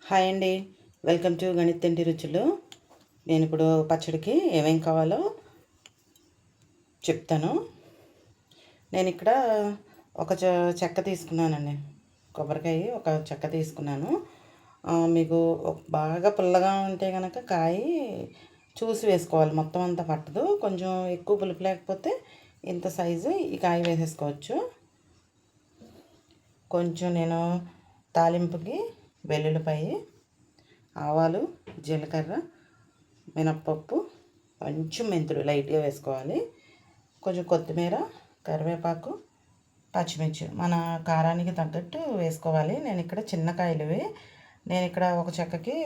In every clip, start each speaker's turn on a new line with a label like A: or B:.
A: Hi అండి. Welcome to Ganit ఇంటి రుచులు. నేను ఇప్పుడు పచ్చడికి ఏమేం కావాలో చెప్తాను. నేను ఇక్కడ ఒక చెక్క తీసుకున్నానండి. కొబ్బరికాయ ఒక చెక్క తీసుకున్నాను. మీకు బాగా పుల్లగా ఉంటే కనుక కాయ చూసి వేసుకోవాలి, మొత్తం అంతా పట్టదు. కొంచెం ఎక్కువ పులుపు లేకపోతే ఇంత సైజు ఈ కాయ వేసేసుకోవచ్చు. కొంచెం నేను తాలింపుకి వెల్లుల్లిపాయ, ఆవాలు, జీలకర్ర, మినప్పప్పు, కొంచెం మెంతులు లైట్గా వేసుకోవాలి. కొంచెం కొత్తిమీర, కరివేపాకు, పచ్చిమిర్చి మన కారానికి తగ్గట్టు వేసుకోవాలి. నేను ఇక్కడ చిన్న కాయలువి, నేను ఇక్కడ ఒక చెక్కకి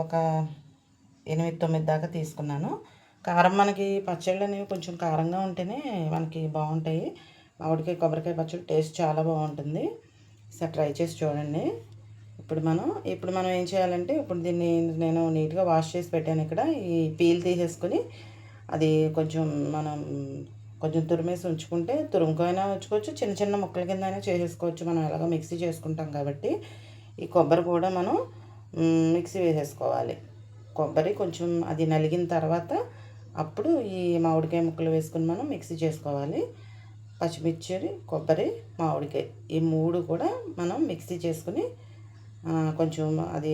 A: ఒక 8-9 దాకా తీసుకున్నాను. కారం మనకి పచ్చళ్ళు అనేవి కొంచెం కారంగా ఉంటేనే మనకి బాగుంటాయి. మామిడికాయ కొబ్బరికాయ పచ్చడి టేస్ట్ చాలా బాగుంటుంది. ఒకసారి ట్రై చేసి చూడండి. ఇప్పుడు మనం ఏం చేయాలంటే, ఇప్పుడు దీన్ని నేను నీట్గా వాష్ చేసి పెట్టాను. ఇక్కడ ఈ పీల్ తీసేసుకొని అది కొంచెం తురిమేసి ఉంచుకుంటే, తురుముకైనా ఉంచుకోవచ్చు, చిన్న చిన్న ముక్కల కింద అయినా చేసేసుకోవచ్చు. మనం ఎలాగో మిక్సీ చేసుకుంటాం కాబట్టి. ఈ కొబ్బరి కూడా మనం మిక్సీ వేసేసుకోవాలి. కొబ్బరి కొంచెం అది నలిగిన తర్వాత అప్పుడు ఈ మామిడికాయ ముక్కలు వేసుకొని మనం మిక్సీ చేసుకోవాలి. పచ్చిమిర్చి, కొబ్బరి, మామిడికాయ ఈ 3 కూడా మనం మిక్సీ చేసుకుని కొంచెం అది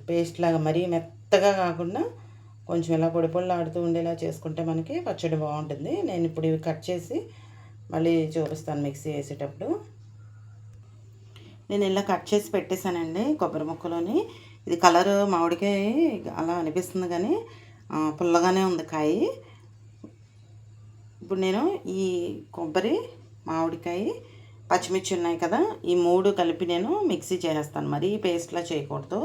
A: పేస్ట్ లాగా మరీ మెత్తగా కాకుండా కొంచెం ఇలా పొడి పొడిలాడుతూ ఉండేలా చేసుకుంటే మనకి పచ్చడి బాగుంటుంది. నేను ఇప్పుడు ఇవి కట్ చేసి మళ్ళీ చూపిస్తాను మిక్సీ వేసేటప్పుడు. నేను ఇలా కట్ చేసి పెట్టేశానండి కొబ్బరి ముక్కలోని. ఇది కలర్ మామిడికాయ అలా అనిపిస్తుంది కానీ పుల్లగానే ఉంది కాయ. ఇప్పుడు నేను ఈ కొబ్బరి, మామిడికాయ, పచ్చిమిర్చి ఉన్నాయి కదా, ఈ 3 కలిపి నేను మిక్సీ చేసేస్తాను. మరీ పేస్ట్లా చేయకూడదు,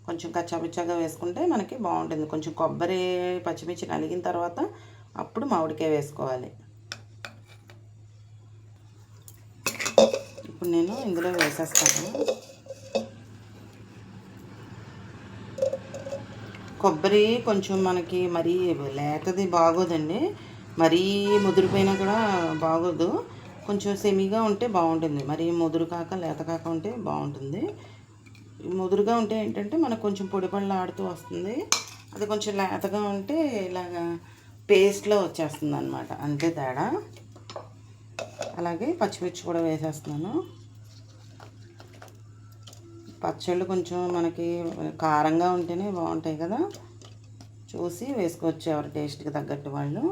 A: కొంచెం కచ్చాపిచ్చాగా వేసుకుంటే మనకి బాగుంటుంది. కొంచెం కొబ్బరి, పచ్చిమిర్చి నలిగిన తర్వాత అప్పుడు మామిడికాయ వేసుకోవాలి. ఇప్పుడు నేను ఇందులో వేసేస్తాను. కొబ్బరి కొంచెం మనకి మరీ లేతది బాగోదండి, మరీ ముదిరిపోయినా కూడా బాగోదు. కొంచెం సెమీగా ఉంటే బాగుంటుంది. మరి ముదురు కాక లేత కాక ఉంటే బాగుంటుంది. ముదురుగా ఉంటే ఏంటంటే మనకు కొంచెం పొడి పళ్ళు ఆడుతూ వస్తుంది. అది కొంచెం లేతగా ఉంటే ఇలాగా పేస్ట్లో వచ్చేస్తుంది అనమాట, అంతే తేడా. అలాగే పచ్చిమిర్చి కూడా వేసేస్తున్నాను. పచ్చళ్ళు కొంచెం మనకి కారంగా ఉంటేనే బాగుంటాయి కదా, చూసి వేసుకోవచ్చు ఎవరి టేస్ట్కి తగ్గట్టు వాళ్ళు.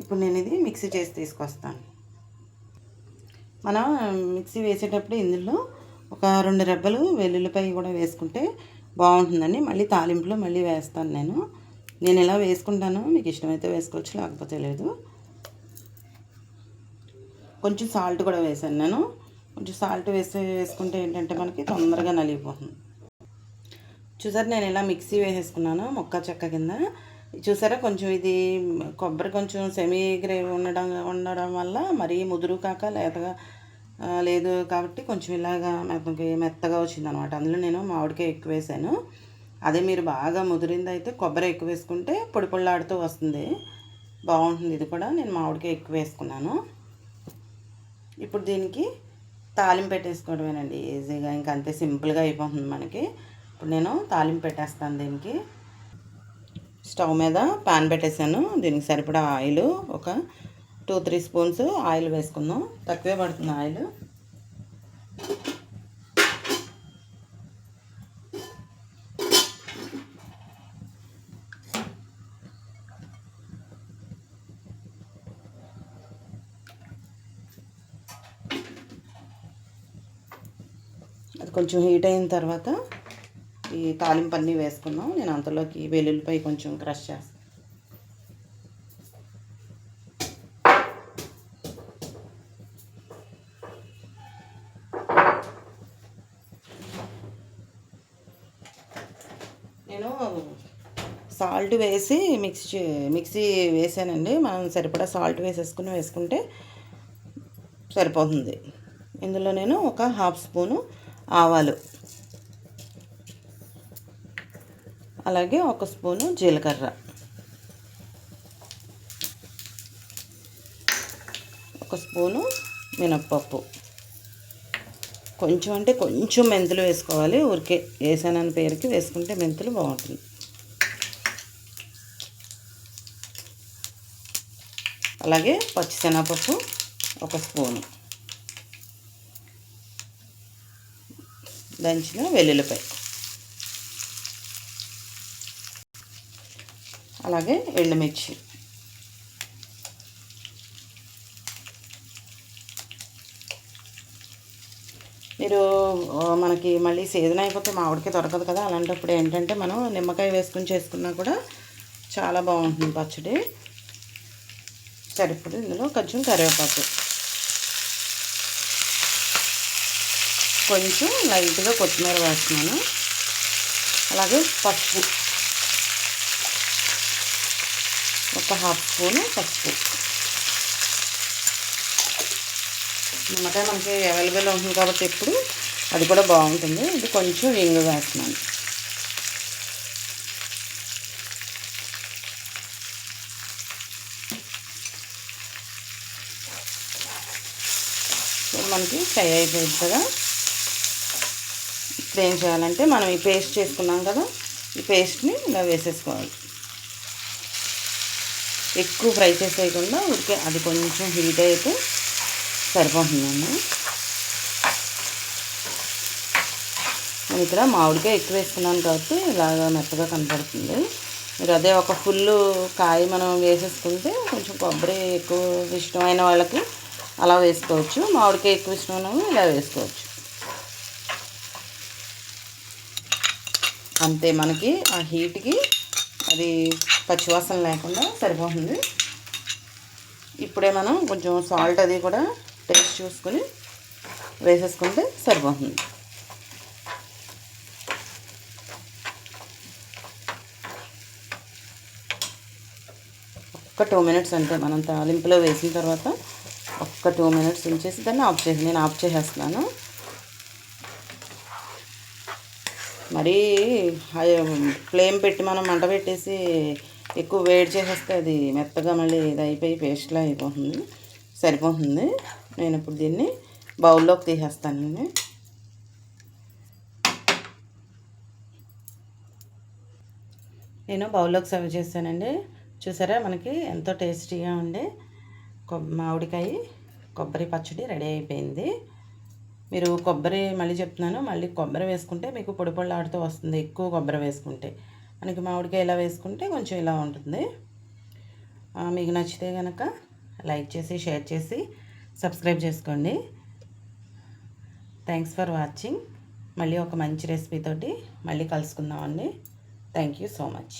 A: ఇప్పుడు నేను ఇది మిక్సీ చేసి తీసుకొస్తాను. మనం మిక్సీ వేసేటప్పుడు ఇందులో ఒక 2 రెబ్బలు వెల్లుల్లిపాయ కూడా వేసుకుంటే బాగుంటుందండి. మళ్ళీ తాలింపులో మళ్ళీ వేస్తాను నేను ఇలా వేసుకుంటాను. మీకు ఇష్టమైతే వేసుకోవచ్చు, లేకపోతే లేదు. కొంచెం సాల్ట్ కూడా వేసాను నేను. కొంచెం సాల్ట్ వేసుకుంటే ఏంటంటే మనకి తొందరగా నలిగిపోతుంది. చూసారు, నేను ఇలా మిక్సీ వేసేసుకున్నాను మొక్క చెక్క కింద. చూసారా, కొంచెం ఇది కొబ్బరి కొంచెం సెమీ గ్రేవీ ఉండడం వల్ల మరీ ముదురు కాక లేతగా లేదు కాబట్టి కొంచెం ఇలాగా మెత్తగా వచ్చిందనమాట. అందులో నేను మామిడికాయ ఎక్కువ వేసాను. అదే మీరు బాగా ముదిరింది అయితే కొబ్బరి ఎక్కువ వేసుకుంటే పొడి పొళ్ళాడుతూ వస్తుంది, బాగుంటుంది. ఇది కూడా నేను మామిడికాయ ఎక్కువ వేసుకున్నాను. ఇప్పుడు దీనికి తాలింపు పెట్టేసుకోవడమేనండి, ఈజీగా ఇంకా అంతే, సింపుల్గా అయిపోతుంది మనకి. ఇప్పుడు నేను తాలింపు పెట్టేస్తాను. దీనికి స్టవ్ మీద పాన్ పెట్టేశాను. దీనికి సరిపడా ఆయిల్ ఒక 2-3 స్పూన్స్ ఆయిల్ వేసుకుందాం. తక్కువే పడుతుంది ఆయిల్. అది కొంచెం హీట్ అయిన తర్వాత ఈ తాలింపు అన్నీ వేసుకుందాం. నేను అంతలోకి వెల్లుల్లిపాయ కొంచెం క్రష్ చేస్తాను. నేను సాల్ట్ వేసి మిక్సీ వేసానండి. మనం సరిపడా సాల్ట్ వేసుకుంటే సరిపోతుంది. ఇందులో నేను ఒక 1/2 స్పూను ఆవాలు, అలాగే 1 స్పూను జీలకర్ర, 1 స్పూను మినప్పప్పు, కొంచెం అంటే కొంచెం మెంతులు వేసుకోవాలి. ఊరికే వేసానని పేరుకి వేసుకుంటే మెంతులు బాగుంటుంది. అలాగే పచ్చిశనగపప్పు 1 స్పూను, దంచిన వెల్లుల్లిపాయ, అలాగే ఎండుమిర్చి, మీరు మనకి మళ్ళీ సీజన్ అయిపోతే మామిడికాయ దొరకదు కదా, అలాంటప్పుడు ఏంటంటే మనం నిమ్మకాయ వేసుకుని చేసుకున్నా కూడా చాలా బాగుంటుంది పచ్చడి. సరిపడి ఇందులో కొంచెం కరివేపాకు, కొంచెం లైట్గా కొత్తిమీర వేస్తున్నాను, అలాగే పసుపు 1/2 స్పూను పసుపు. నిమ్మకాయ మనకి అవైలబుల్ ఉంటుంది కాబట్టి ఇప్పుడు అది కూడా బాగుంటుంది. ఇది కొంచెం ఇంగు వేస్తున్నాను. మనకి ఫ్రై అయిపోయింది కదా. ఇప్పుడు ఏం చేయాలంటే మనం ఈ పేస్ట్ చేసుకున్నాం కదా, ఈ పేస్ట్ని ఇలా వేసేసుకోవాలి. ఎక్కువ ఫ్రై చేసేయకుండా ఊరికే అది కొంచెం హీట్ అయితే సరిపోతుందండి. నేను ఇక్కడ మామిడికాయ ఎక్కువ వేసుకున్నాను కాబట్టి ఇలాగ మెత్తగా కనపడుతుంది. మీరు అదే ఒక ఫుల్ కాయ మనం వేసేసుకుంటే కొంచెం కొబ్బరి ఎక్కువ ఇష్టమైన వాళ్ళకి అలా వేసుకోవచ్చు, మామిడికాయ ఎక్కువ ఇష్టమైన వాళ్ళు ఇలా వేసుకోవచ్చు. అంతే, మనకి ఆ హీట్కి అది పచ్చివాసన లేకుండా సరిపోతుంది. ఇప్పుడే మనం కొంచెం సాల్ట్ అది కూడా టేస్ట్ చూసుకొని వేసేసుకుంటే సరిపోతుంది. ఒక 2 మినిట్స్ అంటే మనం తాలింపులో వేసిన తర్వాత ఒక్క 2 మినిట్స్ ఉంచేసి దాన్ని నేను ఆఫ్ చేసేస్తున్నాను. మరీ ఫ్లేమ్ పెట్టి మనం మంట పెట్టేసి ఎక్కువ వేడి చేసేస్తే అది మెత్తగా మళ్ళీ ఇది అయిపోయి పేస్ట్లా అయిపోతుంది. సరిపోతుంది. నేను ఇప్పుడు దీన్ని బౌల్లోకి తీసేస్తానండి. నేను బౌల్లోకి సర్వ్ చేస్తానండి. చూసారా, మనకి ఎంతో టేస్టీగా ఉండే మామిడికాయ కొబ్బరి పచ్చడి రెడీ అయిపోయింది. మీరు కొబ్బరి మళ్ళీ చెప్తున్నాను, మళ్ళీ కొబ్బరి వేసుకుంటే మీకు పొడి పొడిలాడుతూ వస్తుంది. ఎక్కువ కొబ్బరి వేసుకుంటే మనకి మామిడికాయ ఇలా వేసుకుంటే కొంచెం ఇలా ఉంటుంది. మీకు నచ్చితే కనుక లైక్ చేసి షేర్ చేసి సబ్స్క్రైబ్ చేసుకోండి. Thanks for watching. మళ్ళీ ఒక మంచి రెసిపీతోటి మళ్ళీ కలుసుకుందామండి. Thank you so much.